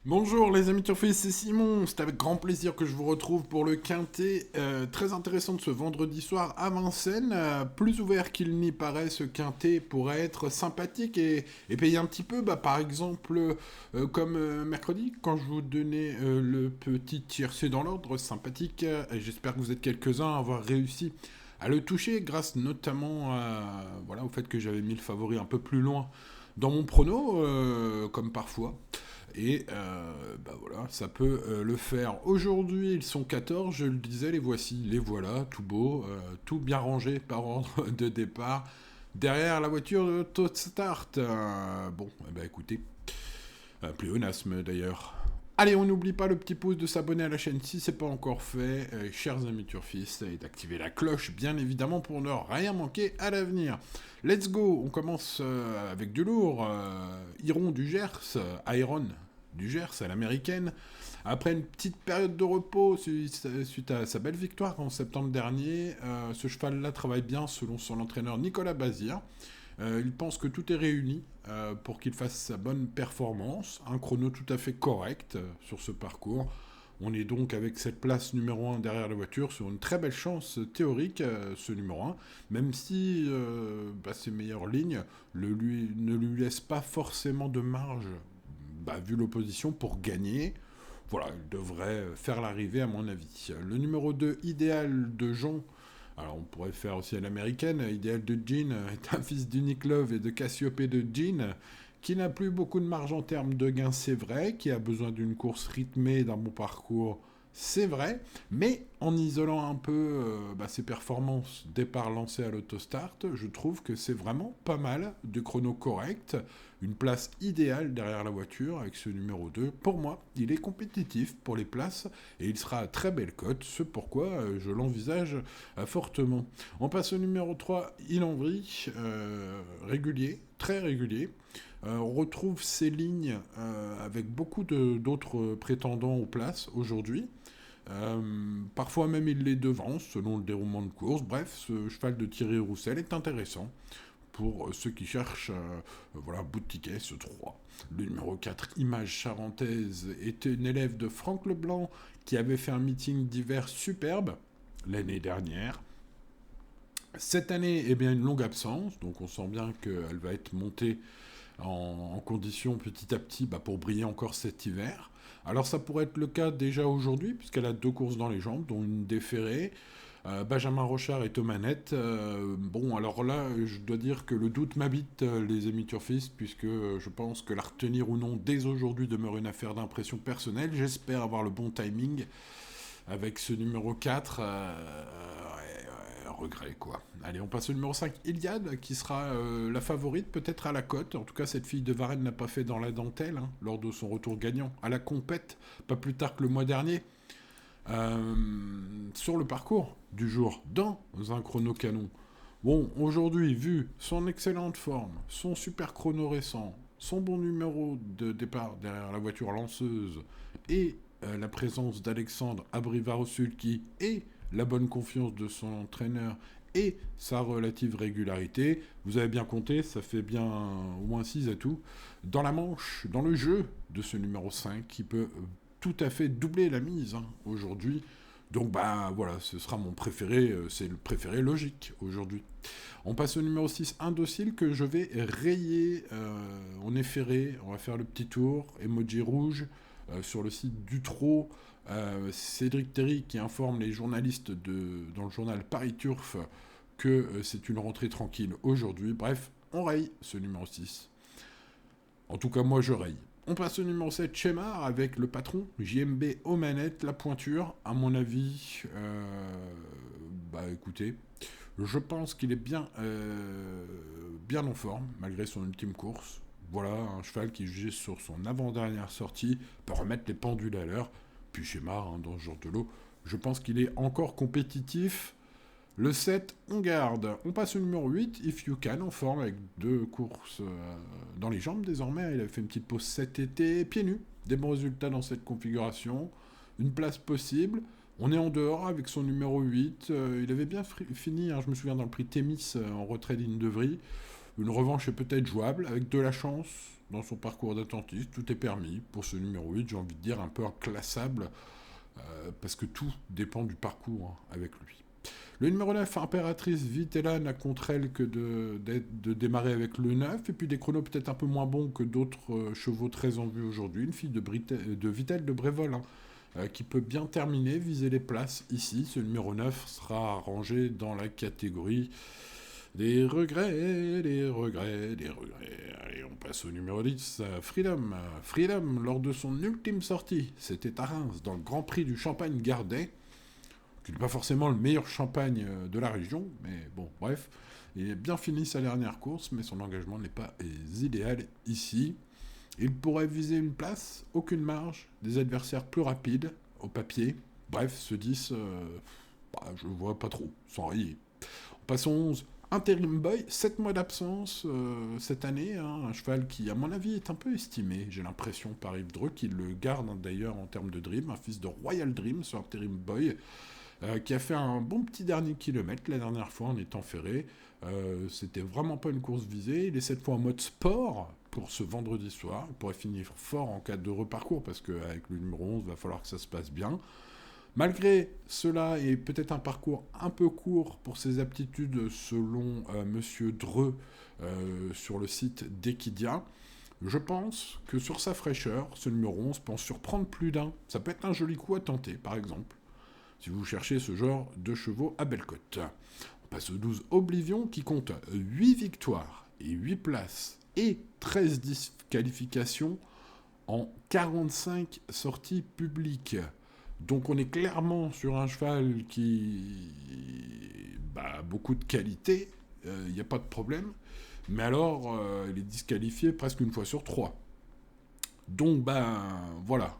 Bonjour les amis turfistes, c'est Simon, c'est avec grand plaisir que je vous retrouve pour le quintet très intéressant de ce vendredi soir à Vincennes. Plus ouvert qu'il n'y paraît, ce quintet pourrait être sympathique et payer un petit peu, par exemple comme mercredi, quand je vous donnais le petit tiercé dans l'ordre, sympathique, et j'espère que vous êtes quelques-uns à avoir réussi à le toucher grâce notamment au fait que j'avais mis le favori un peu plus loin dans mon prono, comme parfois. Et voilà, ça peut le faire. Aujourd'hui, ils sont 14, je le disais, les voici, les voilà, tout beau, tout bien rangé par ordre de départ. Derrière la voiture de Todd Start. Écoutez, pléonasme d'ailleurs. Allez, on n'oublie pas le petit pouce de s'abonner à la chaîne si c'est pas encore fait, chers amis turfistes, et d'activer la cloche, bien évidemment, pour ne rien manquer à l'avenir. Let's go, on commence avec du lourd. Iron du Gers, Iron du Gers à l'américaine. Après une petite période de repos suite à sa belle victoire en septembre dernier, ce cheval-là travaille bien selon son entraîneur Nicolas Bazir. Il pense que tout est réuni pour qu'il fasse sa bonne performance. Un chrono tout à fait correct sur ce parcours. On est donc avec cette place numéro 1 derrière la voiture sur une très belle chance théorique, ce numéro 1, même si ses meilleures lignes ne lui laissent pas forcément de marge, vu l'opposition, pour gagner. Voilà, il devrait faire l'arrivée à mon avis. Le numéro 2, idéal de Jean. Alors on pourrait faire aussi à l'américaine. Idéal de Jean est un fils d'Unique Love et de Cassiopée de Jean, qui n'a plus beaucoup de marge en termes de gains, c'est vrai, qui a besoin d'une course rythmée d'un bon parcours, c'est vrai, mais en isolant un peu ses performances départ lancé à l'autostart, je trouve que c'est vraiment pas mal, du chrono correct, une place idéale derrière la voiture avec ce numéro 2. Pour moi, il est compétitif pour les places et il sera à très belle cote, ce pourquoi je l'envisage fortement. On passe au numéro 3, il en vrille, régulier, très régulier. On retrouve ces lignes avec beaucoup d'autres prétendants aux places aujourd'hui. Parfois même il les devance selon le déroulement de course. Bref, ce cheval de Thierry Roussel est intéressant pour ceux qui cherchent bout de ticket, ce 3. Le numéro 4, Image Charentaise, était une élève de Franck Leblanc qui avait fait un meeting d'hiver superbe l'année dernière. Cette année, eh bien, une longue absence, donc on sent bien qu'elle va être montée en condition petit à petit pour briller encore cet hiver. Alors ça pourrait être le cas déjà aujourd'hui, puisqu'elle a 2 courses dans les jambes, dont une déférée. Benjamin Rochard est aux manettes. Alors là, je dois dire que le doute m'habite, les amis turfistes, puisque je pense que la retenir ou non dès aujourd'hui demeure une affaire d'impression personnelle. J'espère avoir le bon timing avec ce numéro 4. Regret quoi. Allez, on passe au numéro 5, Iliade, qui sera la favorite peut-être à la cote. En tout cas, cette fille de Varennes n'a pas fait dans la dentelle lors de son retour gagnant à la compète, pas plus tard que le mois dernier. Sur le parcours du jour, dans un chrono canon. Bon, aujourd'hui, vu son excellente forme, son super chrono récent, son bon numéro de départ derrière la voiture lanceuse et la présence d'Alexandre Abrivarosulki et la bonne confiance de son entraîneur et sa relative régularité, vous avez bien compté, ça fait bien au moins 6 atouts dans la manche, dans le jeu de ce numéro 5 qui peut tout à fait doubler la mise aujourd'hui. Donc voilà, ce sera mon préféré, c'est le préféré logique aujourd'hui. On passe au numéro 6, Indocile, que je vais rayer. On est ferré, on va faire le petit tour, emoji rouge, sur le site du Trot. Cédric Terry qui informe les journalistes dans le journal Paris Turf que c'est une rentrée tranquille aujourd'hui. Bref, on raye ce numéro 6. En tout cas, moi je raye. On passe au numéro 7, Chemar, avec le patron, JMB aux manettes, la pointure. À mon avis, écoutez, je pense qu'il est bien en forme, malgré son ultime course. Voilà, un cheval qui, jugé sur son avant-dernière sortie, peut remettre les pendules à l'heure. Puis Chemar, dans ce genre de lot, je pense qu'il est encore compétitif. Le 7, on garde. On passe au numéro 8, If You Can, en forme, avec 2 courses dans les jambes désormais. Il avait fait une petite pause cet été, pieds nus. Des bons résultats dans cette configuration. Une place possible. On est en dehors avec son numéro 8. Il avait bien fini, je me souviens, dans le prix Thémis en retrait d'Indevry. Une revanche est peut-être jouable, avec de la chance dans son parcours d'attentiste, tout est permis. Pour ce numéro 8, j'ai envie de dire un peu inclassable, parce que tout dépend du parcours avec lui. Le numéro 9, Impératrice Vitella, n'a contre elle que de démarrer avec le 9, et puis des chronos peut-être un peu moins bons que d'autres chevaux très en vue aujourd'hui. Une fille de Vitel de Brévol, qui peut bien terminer, viser les places ici. Ce numéro 9 sera rangé dans la catégorie des regrets, des regrets, des regrets. Allez, on passe au numéro 10, Freedom. Freedom, lors de son ultime sortie, c'était à Reims, dans le Grand Prix du Champagne-Gardais, qui n'est pas forcément le meilleur champagne de la région, mais bon, bref. Il a bien fini sa dernière course, mais son engagement n'est pas idéal ici. Il pourrait viser une place, aucune marge, des adversaires plus rapides, au papier. Bref, ce 10, je ne vois pas trop, sans rayer. Passons au 11. Interim Boy, 7 mois d'absence cette année, un cheval qui, à mon avis, est un peu estimé, j'ai l'impression, par Yves Dreux, qui le garde d'ailleurs en termes de Dream, un fils de Royal Dream, ce Interim Boy, qui a fait un bon petit dernier kilomètre la dernière fois en étant ferré. C'était vraiment pas une course visée. Il est cette fois en mode sport pour ce vendredi soir. Il pourrait finir fort en cas de reparcours parce qu'avec le numéro 11, il va falloir que ça se passe bien. Malgré cela, et peut-être un parcours un peu court pour ses aptitudes selon Monsieur Dreux sur le site d'Equidia, je pense que sur sa fraîcheur, ce numéro 11 peut en surprendre plus d'un. Ça peut être un joli coup à tenter, par exemple, si vous cherchez ce genre de chevaux à belle cote. On passe au 12 Oblivion, qui compte 8 victoires et 8 places et 13 disqualifications en 45 sorties publiques. Donc on est clairement sur un cheval qui a beaucoup de qualité, il n'y a pas de problème, mais alors il est disqualifié presque une fois sur 3. Donc voilà,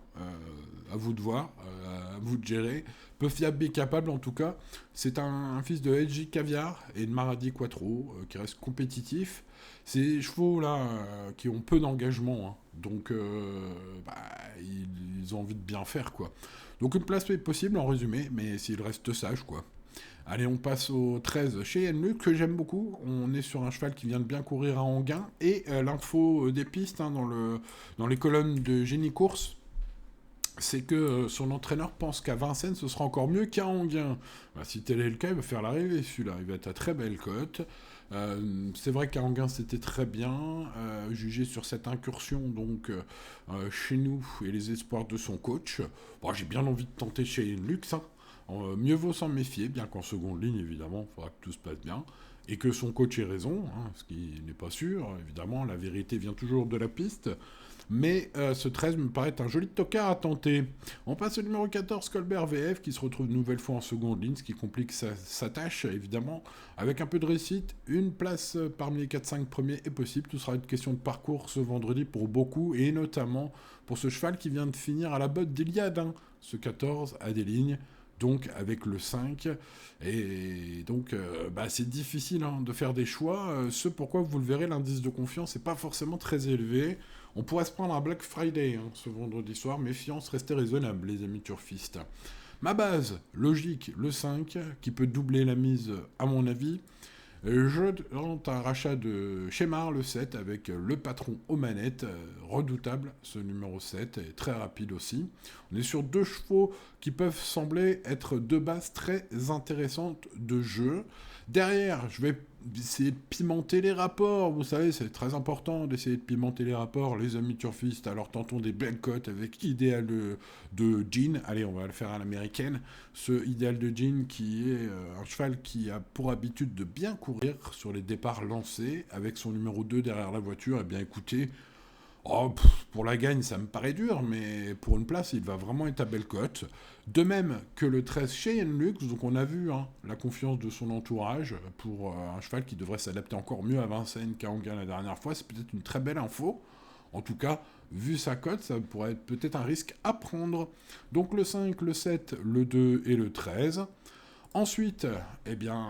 à vous de voir, à vous de gérer. Peu fiable et capable en tout cas. C'est un fils de LG Caviar et de Maradi Quattro qui reste compétitif. Ces chevaux-là qui ont peu d'engagement, donc ils ont envie de bien faire, quoi. Donc une place est possible en résumé, mais s'il reste sage, quoi. Allez, on passe au 13 chez Luc, que j'aime beaucoup. On est sur un cheval qui vient de bien courir à Anguin. Et l'info des pistes dans les colonnes de Génie Course, c'est que son entraîneur pense qu'à Vincennes, ce sera encore mieux qu'à Anguin. Si tel est le cas, il va faire l'arrivée, celui-là. Il va être à très belle cote. C'est vrai qu'à Anguin, c'était très bien, jugé sur cette incursion donc chez nous et les espoirs de son coach. Bon, j'ai bien envie de tenter chez Lux. Mieux vaut s'en méfier, bien qu'en seconde ligne, évidemment, il faudra que tout se passe bien. Et que son coach ait raison, ce qui n'est pas sûr. Évidemment, la vérité vient toujours de la piste. Mais ce 13 me paraît un joli tocard à tenter. On passe au numéro 14, Colbert VF, qui se retrouve une nouvelle fois en seconde ligne, ce qui complique sa tâche, évidemment. Avec un peu de réussite, une place parmi les 4-5 premiers est possible. Tout sera une question de parcours ce vendredi pour beaucoup, et notamment pour ce cheval qui vient de finir à la botte d'Iliade. Ce 14 a des lignes, donc avec le 5, et donc c'est difficile de faire des choix, ce pourquoi vous le verrez, l'indice de confiance n'est pas forcément très élevé. On pourrait se prendre un Black Friday ce vendredi soir, méfiance, restez raisonnable les amis turfistes. Ma base, logique, le 5, qui peut doubler la mise à mon avis. Je tente un rachat de Shemar, le 7, avec le patron aux manettes, redoutable, ce numéro 7, et très rapide aussi. On est sur deux chevaux qui peuvent sembler être deux bases très intéressantes de jeu. Derrière, je vais essayer de pimenter les rapports, vous savez, c'est très important d'essayer de pimenter les rapports, les amis turfistes, alors tentons des belles cotes avec Idéal de Jean, allez, on va le faire à l'américaine, ce Idéal de Jean qui est un cheval qui a pour habitude de bien courir sur les départs lancés, avec son numéro 2 derrière la voiture, et bien écoutez, pour la gagne, ça me paraît dur, mais pour une place, il va vraiment être à belle cote. De même que le 13 Cheyenne Lux, donc on a vu la confiance de son entourage pour un cheval qui devrait s'adapter encore mieux à Vincennes qu'à Anguin la dernière fois. C'est peut-être une très belle info. En tout cas, vu sa cote, ça pourrait être peut-être un risque à prendre. Donc le 5, le 7, le 2 et le 13. Ensuite, eh bien,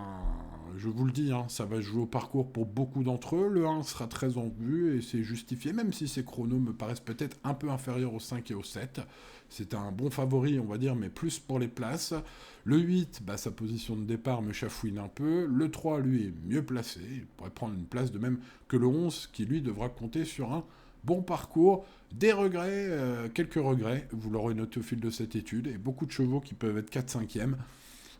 je vous le dis, hein, ça va se jouer au parcours pour beaucoup d'entre eux. Le 1 sera très en vue et c'est justifié, même si ces chronos me paraissent peut-être un peu inférieurs au 5 et au 7. C'est un bon favori, on va dire, mais plus pour les places. Le 8, bah, sa position de départ me chafouine un peu. Le 3, lui, est mieux placé. Il pourrait prendre une place de même que le 11, qui, lui, devra compter sur un bon parcours. Des regrets, quelques regrets, vous l'aurez noté au fil de cette étude, et beaucoup de chevaux qui peuvent être 4-5e,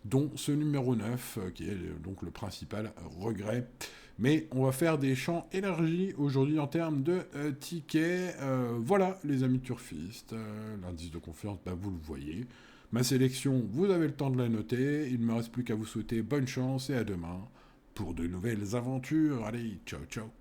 dont ce numéro 9, qui est donc le principal regret. Mais on va faire des champs élargis aujourd'hui en termes de tickets. Voilà, les amis turfistes. L'indice de confiance, bah, vous le voyez. Ma sélection, vous avez le temps de la noter. Il ne me reste plus qu'à vous souhaiter bonne chance et à demain pour de nouvelles aventures. Allez, ciao, ciao.